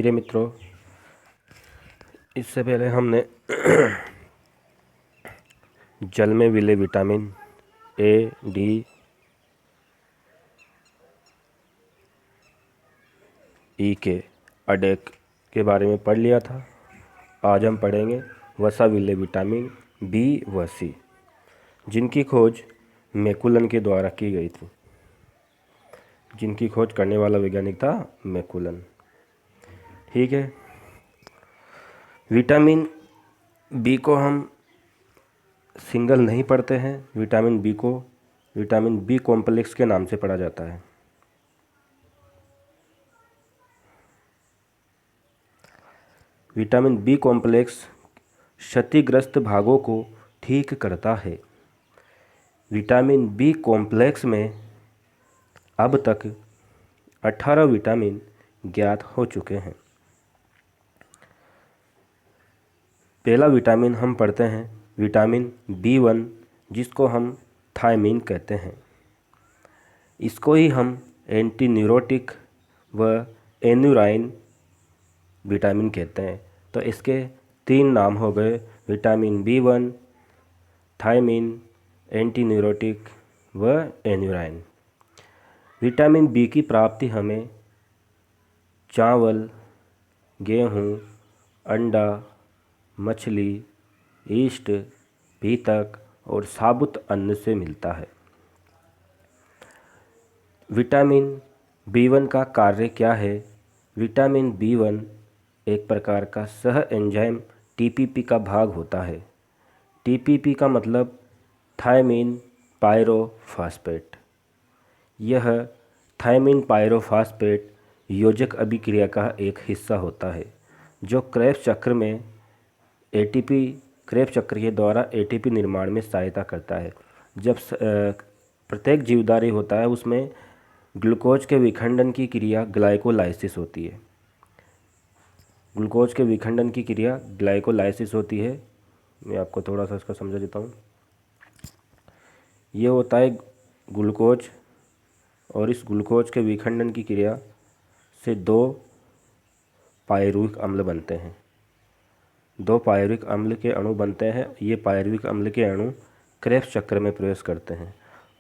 प्रिय मित्रों, इससे पहले हमने जल में विलय विटामिन ए, डी, ई के अडेक के बारे में पढ़ लिया था। आज हम पढ़ेंगे वसा विलय विटामिन बी व सी, जिनकी खोज मैकुलन के द्वारा की गई थी। जिनकी खोज करने वाला वैज्ञानिक था मैकुलन। ठीक है। विटामिन बी को हम सिंगल नहीं पढ़ते हैं। विटामिन बी को विटामिन बी कॉम्प्लेक्स के नाम से पढ़ा जाता है। विटामिन बी कॉम्प्लेक्स क्षतिग्रस्त भागों को ठीक करता है। विटामिन बी कॉम्प्लेक्स में अब तक 18 विटामिन ज्ञात हो चुके हैं। पहला विटामिन हम पढ़ते हैं विटामिन B1, जिसको हम थायमीन कहते हैं। इसको ही हम एंटी न्यूरोटिक व एन्यूराइन विटामिन कहते हैं। तो इसके 3 नाम हो गए, vitamin B1, thymine, anti neurotic व एन्यूराइन। विटामिन बी की प्राप्ति हमें चावल, गेहूँ, अंडा, मछली, ईस्ट, पीतक और साबुत अन्न से मिलता है। विटामिन B1 का कार्य क्या है? विटामिन B1 एक प्रकार का सह एंजाइम TPP का भाग होता है। TPP का मतलब थायमीन पायरोफॉस्फेट। यह थायमीन पायरोफॉस्फेट योजक अभिक्रिया का एक हिस्सा होता है, जो क्रेब्स चक्र में क्रेब्स चक्र के द्वारा ATP निर्माण में सहायता करता है। जब प्रत्येक जीवधारी होता है, उसमें ग्लूकोज के विखंडन की क्रिया ग्लाइकोलाइसिस होती है। ग्लूकोज के विखंडन की क्रिया ग्लाइकोलाइसिस होती है। मैं आपको थोड़ा सा इसका समझा देता हूँ। ये होता है ग्लूकोज, और इस ग्लूकोज के विखंडन की क्रिया से 2 पायरुविक अम्ल बनते हैं। 2 पायरुविक अम्ल के अणु बनते हैं। ये पायरुविक अम्ल के अणु क्रेब्स चक्र में प्रवेश करते हैं,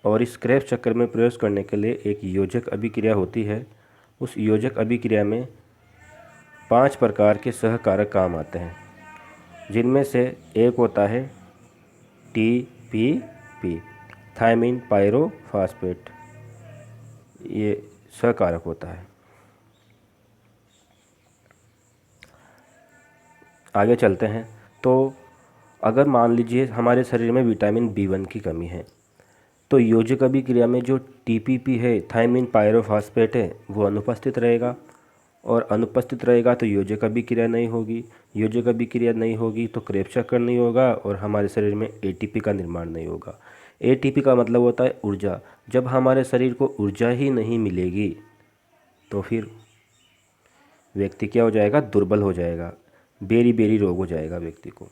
और इस क्रेब्स चक्र में प्रवेश करने के लिए एक योजक अभिक्रिया होती है। उस योजक अभिक्रिया में 5 प्रकार के सहकारक काम आते हैं, जिनमें से एक होता है TPP, थायमीन पायरोफॉस्फेट। ये सहकारक होता है। आगे चलते हैं। तो अगर मान लीजिए हमारे शरीर में विटामिन B1 की कमी है, तो योजक अभिक्रिया में जो TPP है, थायमीन पायरोफॉस्फेट है, वो अनुपस्थित रहेगा। और अनुपस्थित रहेगा तो योजक अभिक्रिया नहीं होगी। योजक अभिक्रिया नहीं होगी तो क्रेब्स चक्र नहीं होगा, और हमारे शरीर में ATP का निर्माण नहीं होगा। ATP का मतलब होता है ऊर्जा। जब हमारे शरीर को ऊर्जा ही नहीं मिलेगी तो फिर व्यक्ति क्या हो जाएगा? दुर्बल हो जाएगा। बेरी रोग हो जाएगा व्यक्ति को।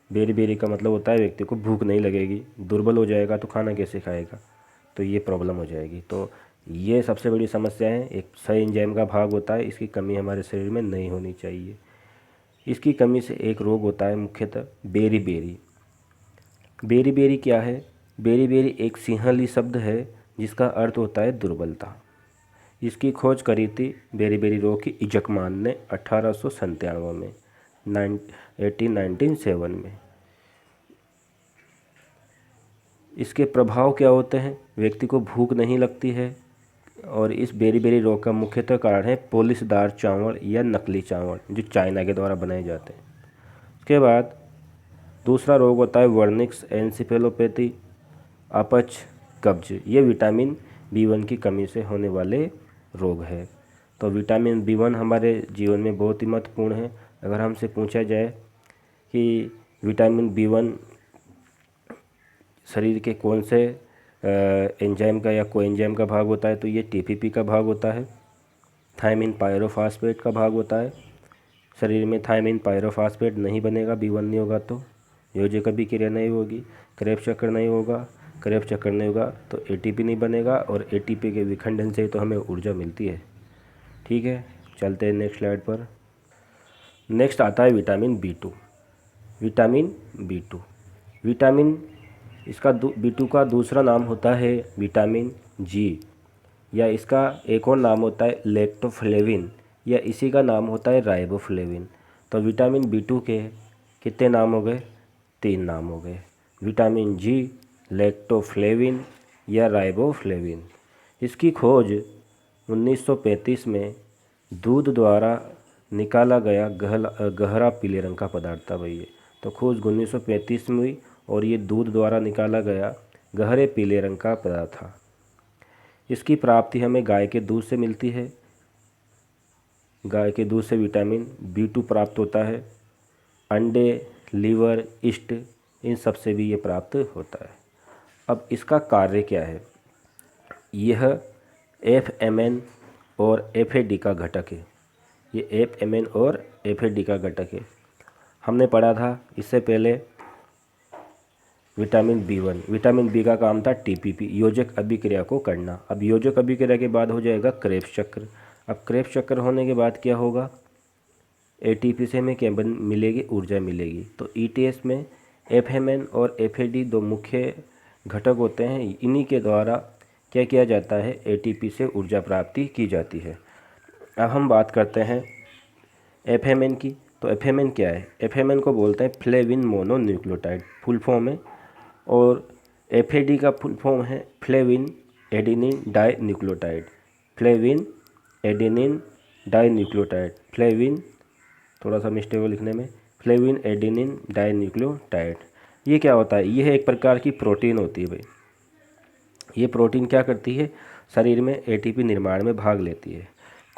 बेरी का मतलब होता है व्यक्ति को भूख नहीं लगेगी। दुर्बल हो जाएगा तो खाना कैसे खाएगा? तो ये प्रॉब्लम हो जाएगी। तो ये सबसे बड़ी समस्या है। एक सह एंजाइम का भाग होता है, इसकी कमी हमारे शरीर में नहीं होनी चाहिए। इसकी कमी से एक रोग होता है मुख्यतः बेरी। बेरी क्या है? बेरी एक सिंहली शब्द है, जिसका अर्थ होता है दुर्बलता। इसकी खोज करी थी बेरी रोग की इजकमान ने 1897 में, 1907 में। इसके प्रभाव क्या होते हैं? व्यक्ति को भूख नहीं लगती है, और इस बेरी रोग का मुख्यतः कारण है पॉलिशदार चावल या नकली चावल, जो चाइना के द्वारा बनाए जाते हैं। उसके बाद दूसरा रोग होता है वर्निक्स एन्सेफेलोपैथी, अपच, कब्ज। ये विटामिन B1 की कमी से होने वाले रोग है। तो विटामिन B1 हमारे जीवन में बहुत ही महत्वपूर्ण है। अगर हमसे पूछा जाए कि विटामिन B1 शरीर के कौन से एंजाइम का या कोएंजाइम का भाग होता है, तो ये TPP का भाग होता है। थायमीन पायरोफॉस्फेट का भाग होता है। शरीर में थायमीन पायरोफॉस्फेट नहीं बनेगा, B1 नहीं होगा तो योजक अभिक्रिया नहीं होगी, क्रेब्स चक्र नहीं होगा। क्रेब्स चक्र नहीं होगा तो ATP नहीं बनेगा, और ATP के विखंडन से तो हमें ऊर्जा मिलती है। ठीक है। चलते हैं नेक्स्ट स्लाइड पर। नेक्स्ट आता है vitamin B2। Vitamin B2, vitamin इसका B2 का दूसरा नाम होता है विटामिन G, या इसका एक और नाम होता है लैक्टोफ्लेविन, या इसी का नाम होता है राइबोफ्लेविन। तो विटामिन B2 के कितने नाम हो गए? 3 नाम हो गए, विटामिन G, लैक्टोफ्लेविन या राइबोफ्लेविन। इसकी खोज 1935 में दूध द्वारा निकाला गया गहरा पीले रंग का पदार्थ था भाई ये। तो खोज 1935 में हुई और ये दूध द्वारा निकाला गया गहरे पीले रंग का पदार्थ था। इसकी प्राप्ति हमें गाय के दूध से मिलती है। गाय के दूध से विटामिन B2 प्राप्त होता है। अंडे, लीवर, ईस्ट, इन सब से भी ये प्राप्त होता है। अब इसका कार्य क्या है? यह FMN और FAD का घटक है। ये FMN और FAD का घटक है। हमने पढ़ा था इससे पहले विटामिन B1, विटामिन B का काम था TPP, योजक अभिक्रिया को करना। अब योजक अभिक्रिया के बाद हो जाएगा क्रेब्स चक्र। अब क्रेब्स चक्र होने के बाद क्या होगा? ATP से हमें क्या मिलेगी? ऊर्जा मिलेगी। तो ETS में FMN और FAD 2 मुख्य घटक होते हैं। इन्हीं के द्वारा क्या किया जाता है? ATP से ऊर्जा प्राप्ति की जाती है। अब हम बात करते हैं FMN की। तो FMN क्या है? FMN को बोलते हैं फ्लेविन मोनोन्यूक्लियोटाइड, फुल फॉर्म है। और FAD का फुल फॉर्म है flavin adenine dinucleotide. Flavin adenine dinucleotide, flavin, थोड़ा सा मिस्टेक हो लिखने में, फ्लेविन एडेनिन डाई न्यूक्लियोटाइड। ये क्या होता है? यह एक प्रकार की प्रोटीन होती है भाई। ये प्रोटीन क्या करती है? शरीर में ATP निर्माण में भाग लेती है।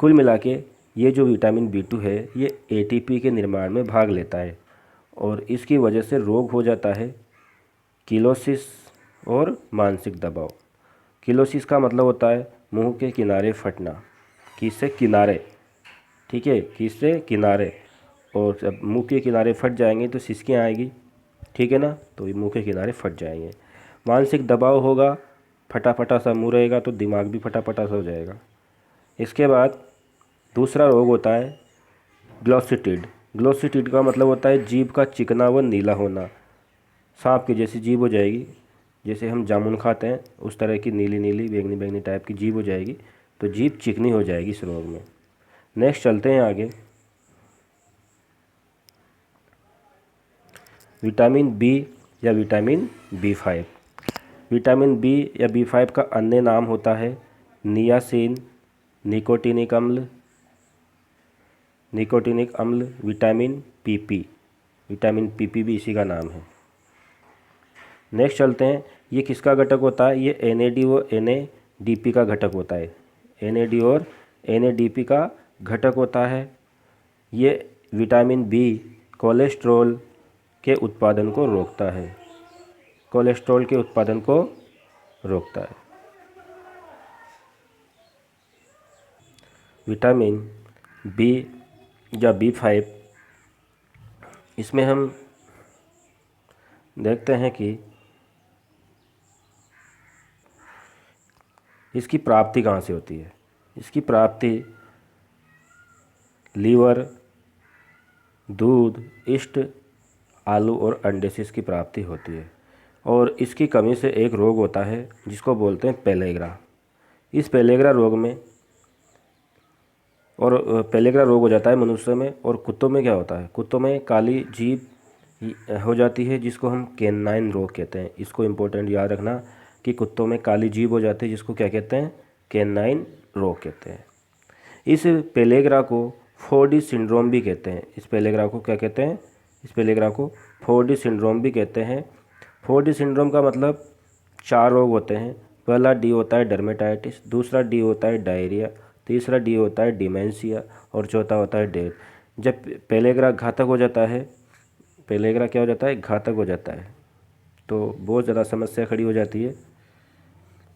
कुल मिला के ये जो विटामिन B2 है ये ATP के निर्माण में भाग लेता है और इसकी वजह से रोग हो जाता है किलोसिस और मानसिक दबाव। किलोसिस का मतलब होता है मुंह के किनारे फटना, किससे? किनारे, ठीक है, किससे? किनारे। और जब मुंह के किनारे फट जाएंगे तो सिसकियाँ आएगी, ठीक है ना, तो ये मुंह के किनारे फट जाएंगे। मानसिक दबाव होगा, फटाफटा सा मुंह रहेगा तो दिमाग भी फटाफटा सा हो जाएगा। इसके बाद दूसरा रोग होता है ग्लॉसिटिड। ग्लॉसिटिड का मतलब होता है जीभ का चिकना व नीला होना। सांप की जैसी जीभ हो जाएगी, जैसे हम जामुन खाते हैं उस तरह की नीली नीली बैंगनी बैंगनी टाइप की जीभ हो जाएगी। तो जीभ चिकनी हो जाएगी इस रोग में। नेक्स्ट चलते हैं आगे। विटामिन B या विटामिन B5। विटामिन B या B5 का अन्य नाम होता है नियासिन, निकोटिनिक अम्ल, विटामिन PP। विटामिन PP भी इसी का नाम है। नेक्स्ट चलते हैं, ये किसका घटक होता है? ये NAD और NADP का घटक होता है। NAD और NADP का घटक होता है। ये विटामिन B कोलेस्ट्रॉल के उत्पादन को रोकता है। कोलेस्ट्रॉल के उत्पादन को रोकता है। विटामिन B या B5, इसमें हम देखते हैं कि इसकी प्राप्ति कहाँ से होती है? इसकी प्राप्ति लीवर, दूध, ईस्ट, आलू और अंडे से इसकी प्राप्ति होती है। और इसकी कमी से एक रोग होता है जिसको बोलते हैं पेलेग्रा। इस पेलेग्रा रोग में पेलेग्रा रोग हो जाता है मनुष्य में। और कुत्तों में क्या होता है? कुत्तों में काली जीभ हो जाती है जिसको हम कैनाइन रोग कहते हैं। इसको इम्पोर्टेंट याद रखना कि कुत्तों में काली जीभ हो जाती है जिसको क्या कहते हैं? कैनाइन रोग कहते हैं। इस पेलेग्रा को 4D सिंड्रोम भी कहते हैं। इस पेलेग्रा को क्या कहते हैं? इस पेलेग्रा को 4D सिंड्रोम भी कहते हैं। 4D सिंड्रोम का मतलब 4 रोग होते हैं। पहला D होता है डर्मेटाइटिस, दूसरा D होता है डायरिया, तीसरा D होता है डिमेंशिया और चौथा होता है डेथ। जब पेलेग्रा घातक हो जाता है, पेलेग्रा क्या हो जाता है? घातक हो जाता है, तो बहुत ज़्यादा समस्या खड़ी हो जाती है।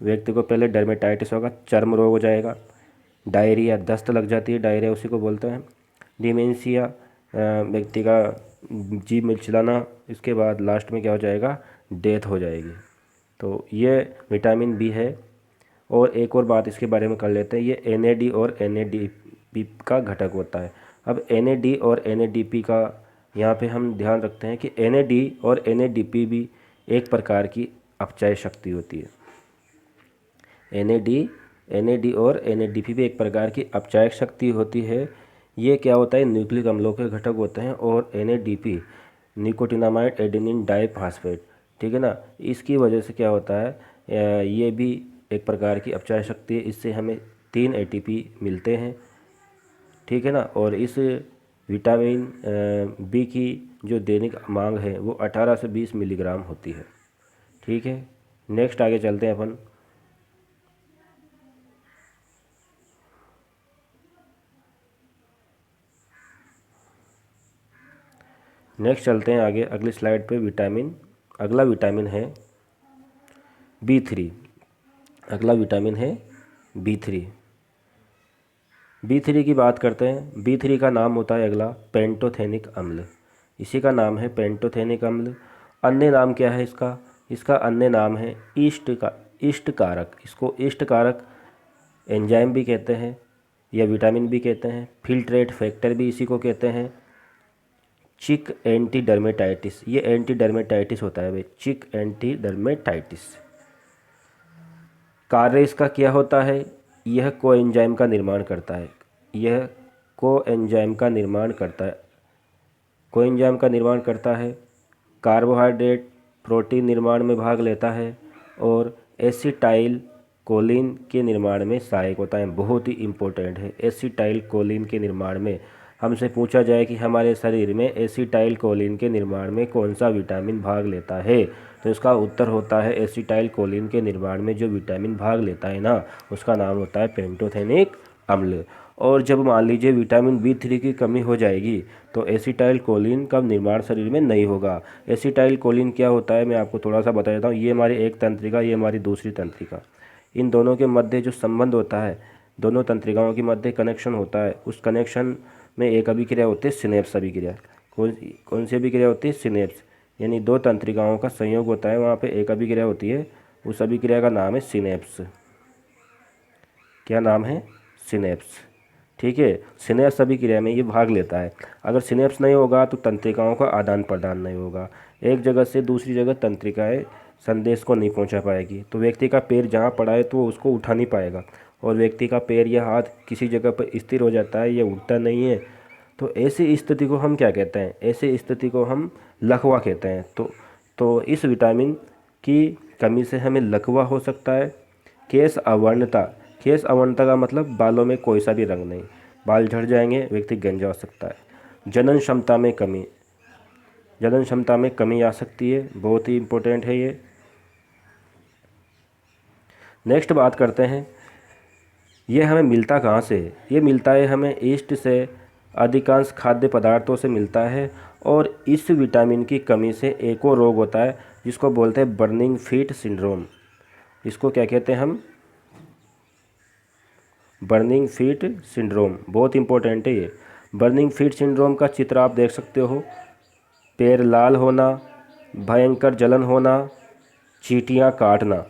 व्यक्ति को पहले डर्मेटाइटिस होगा, चर्म रोग हो जाएगा। डायरिया, दस्त लग जाती है, डायरिया उसी को बोलते हैं। डिमेंशिया, व्यक्ति का जीभ मिचलाना। इसके बाद लास्ट में क्या हो जाएगा? डेथ हो जाएगी। तो ये विटामिन B है। और एक और बात इसके बारे में कर लेते हैं, ये NAD और का घटक होता है। अब NAD और NADP का यहाँ पे हम ध्यान रखते हैं कि NAD और NADP भी एक प्रकार की अपचय शक्ति होती है। NAD और NADP भी एक प्रकार की अपचय शक्ति होती है। ये क्या होता है, न्यूक्लिक अम्लों के घटक होते हैं। और NADP निकोटिनामाइड एडेनिन डाइफॉस्फेट, ठीक है ना, इसकी वजह से क्या होता है, ये भी एक प्रकार की अपचय शक्ति है। इससे हमें 3 ATP मिलते हैं, ठीक है ना। और इस विटामिन बी की जो दैनिक मांग है वो 18 से 20 मिलीग्राम होती है, ठीक है। नेक्स्ट आगे चलते हैं अपन। नेक्स्ट चलते हैं आगे अगली स्लाइड पे। अगला विटामिन है B3। अगला विटामिन है B3। B3 की बात करते हैं। B3 का नाम होता है अगला पेंटोथेनिक अम्ल। इसी का नाम है पेंटोथेनिक अम्ल। अन्य नाम क्या है इसका? इसका अन्य नाम है ईस्ट कारक। इसको ईस्ट कारक एंजाइम भी कहते हैं या विटामिन भी कहते हैं। फिल्ट्रेट फैक्टर भी इसी को कहते हैं। चिक एंटी डर्मेटाइटिस, ये एंटी डर्मेटाइटिस होता है भाई, चिक एंटी डर्मेटाइटिस। कार्य इसका क्या होता है? यह कोएंजाइम का निर्माण करता है। यह कोएंजाइम का निर्माण करता है। कोएंजाइम का निर्माण करता है, कार्बोहाइड्रेट प्रोटीन निर्माण में भाग लेता है और एसिटाइल कोलिन के निर्माण में सहायक होता है। बहुत ही इम्पोर्टेंट है एसिटाइल कोलिन के निर्माण में। हमसे पूछा जाए कि हमारे शरीर में एसिटाइल कोलिन के निर्माण में कौन सा विटामिन भाग लेता है, तो इसका उत्तर होता है एसिटाइल कोलिन के निर्माण में जो विटामिन भाग लेता है ना, उसका नाम होता है पेंटोथेनिक अम्ल। और जब मान लीजिए विटामिन B3 की कमी हो जाएगी तो एसिटाइल कोलिन का निर्माण शरीर में नहीं होगा। एसिटाइल कोलिन क्या होता है मैं आपको थोड़ा सा बता देता हूँ। ये हमारी एक तंत्रिका, ये हमारी दूसरी तंत्रिका, इन दोनों के मध्य जो संबंध होता है, दोनों तंत्रिकाओं के मध्य कनेक्शन होता है, उस कनेक्शन में एक अभिक्रिया होती है सिनेप्स अभिक्रिया। कौन सी अभिक्रिया होती है? सिनेप्स। यानी दो तंत्रिकाओं का संयोग होता है, वहाँ पे एक अभिक्रिया होती है, उस अभिक्रिया का नाम है सिनेप्स। क्या नाम है? सिनेप्स, ठीक है। सिनेप्स अभिक्रिया में ये भाग लेता है। अगर सिनेप्स नहीं होगा तो तंत्रिकाओं का आदान प्रदान नहीं होगा, एक जगह से दूसरी जगह तंत्रिकाएं संदेश को नहीं पहुंचा पाएगी। तो व्यक्ति का पैर जहां पड़ा है तो वो उसको उठा नहीं पाएगा, और व्यक्ति का पैर या हाथ किसी जगह पर स्थिर हो जाता है, या उठता नहीं है, तो ऐसी स्थिति को हम क्या कहते हैं? ऐसी स्थिति को हम लकवा कहते हैं। तो इस विटामिन की कमी से हमें लकवा हो सकता है। केश अवर्णता, केश अवर्णता का मतलब बालों में कोई सा भी रंग नहीं, बाल झड़ जाएंगे, व्यक्ति गंजा हो सकता है। जनन क्षमता में कमी, जनन क्षमता में कमी आ सकती है, बहुत ही इम्पोर्टेंट है ये। नेक्स्ट बात करते हैं, ये हमें मिलता कहाँ से? ये मिलता है हमें ईस्ट से, अधिकांश खाद्य पदार्थों से मिलता है। और इस विटामिन की कमी से एक और रोग होता है जिसको बोलते हैं बर्निंग फीट सिंड्रोम। इसको क्या कहते हैं हम? बर्निंग फीट सिंड्रोम, बहुत इंपॉर्टेंट है ये। बर्निंग फीट सिंड्रोम का चित्र आप देख सकते हो। पैर लाल होना, भयंकर जलन होना, चींटियाँ काटना,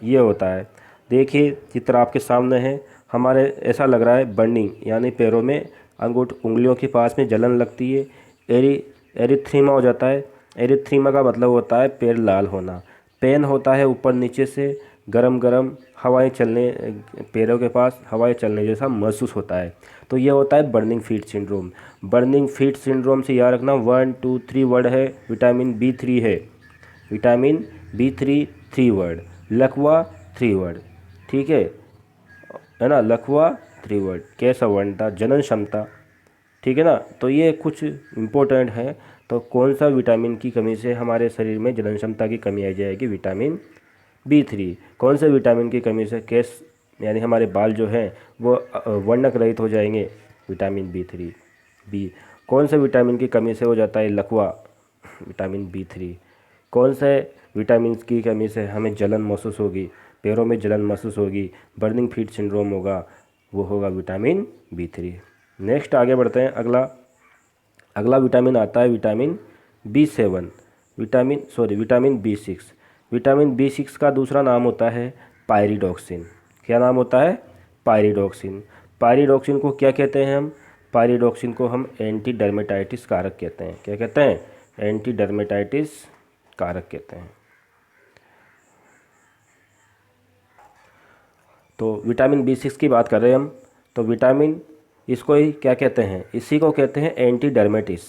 ये होता है। देखिए चित्र आपके सामने है। हमारे ऐसा लग रहा है बर्निंग, यानी पैरों में उंगलियों के पास में जलन लगती है। एरिथ्रीमा हो जाता है। एरिथ्रीमा का मतलब होता है पैर लाल होना। पेन होता है ऊपर नीचे से, गरम गरम हवाएं चलने, पैरों के पास हवाएं चलने जैसा महसूस होता है। तो ये होता है burning feet syndrome. Burning feet syndrome से याद रखना 1 2 3 वर्ड है, विटामिन B3 है। विटामिन B3 3 वर्ड, लकवा 3 वर्ड, ठीक है ना। लकवा 3 वर्ड, केश अवर्णता, जनन क्षमता, ठीक है ना। तो ये कुछ इम्पोर्टेंट है। तो कौन सा विटामिन की कमी से हमारे शरीर में जनन क्षमता की कमी आ जाएगी? Vitamin B3। कौन से विटामिन की कमी से केश यानी हमारे बाल जो हैं वो वर्णक रहित हो जाएंगे? Vitamin B3। बी, कौन से विटामिन की कमी से हो जाता है लकवा? Vitamin B3। कौन से विटामिन की कमी से हमें जलन महसूस होगी, पैरों में जलन महसूस होगी, बर्निंग फीट सिंड्रोम होगा? वो होगा विटामिन B3। नेक्स्ट आगे बढ़ते हैं। अगला विटामिन आता है vitamin B7। Vitamin B6। Vitamin B6 का दूसरा नाम होता है पायरिडॉक्सिन। क्या नाम होता है? पायरिडॉक्सिन। पायरिडॉक्सिन को क्या कहते हैं हम? पायरिडॉक्सिन को हम एंटी डर्मेटाइटिस कारक कहते हैं। क्या कहते हैं? एंटी डर्मेटाइटिस कारक कहते हैं। तो विटामिन B6 की बात कर रहे हैं हम, तो विटामिन इसको ही क्या कहते हैं? इसी को कहते हैं एंटी डर्मेटिस,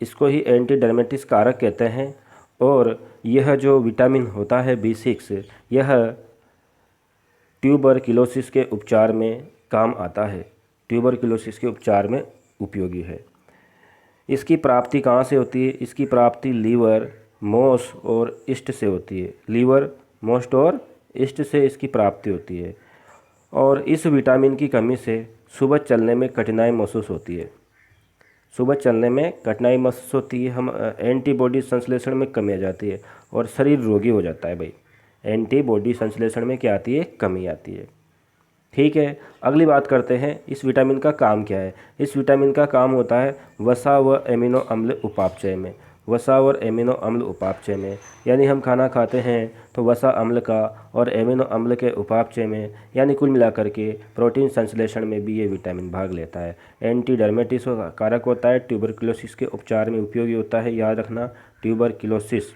इसको ही एंटी डर्मेटिस कारक कहते हैं। और यह जो विटामिन होता है B6, यह ट्यूबरक्लोसिस के उपचार में काम आता है, ट्यूबरक्लोसिस के उपचार में उपयोगी है। इसकी प्राप्ति कहाँ से होती है? इसकी प्राप्ति लीवर, मोस और ईस्ट से होती है। लीवर, मोस्ट और ईस्ट से इसकी प्राप्ति होती है। और इस विटामिन की कमी से सुबह चलने में कठिनाई महसूस होती है। सुबह चलने में कठिनाई महसूस होती है, हम एंटीबॉडी संश्लेषण में कमी आ जाती है और शरीर रोगी हो जाता है भाई। एंटीबॉडी संश्लेषण में क्या आती है? कमी आती है। ठीक है, अगली बात करते हैं इस विटामिन का काम क्या है। इस विटामिन का काम होता है वसा व एमिनो अम्ल उपापचय में। वसा और एमिनो अम्ल उपापचय में, यानी हम खाना खाते हैं तो वसा अम्ल का और एमिनो अम्ल के उपापचय में, यानी कुल मिलाकर के प्रोटीन संश्लेषण में भी ये विटामिन भाग लेता है। एंटी डर्मेटिस कारक होता है, ट्यूबरक्लोसिस के उपचार में उपयोगी होता है। याद रखना, ट्यूबरक्लोसिस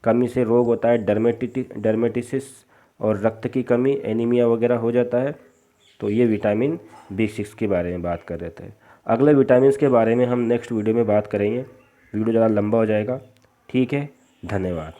कमी से रोग होता है डर्मेटिसिस, और रक्त की कमी, एनीमिया वगैरह हो जाता है। तो ये विटामिन B6 के बारे में बात कर रहे थे। अगले विटामिन के बारे में हम नेक्स्ट वीडियो में बात करेंगे। वीडियो ज़्यादा लंबा हो जाएगा। ठीक है, धन्यवाद।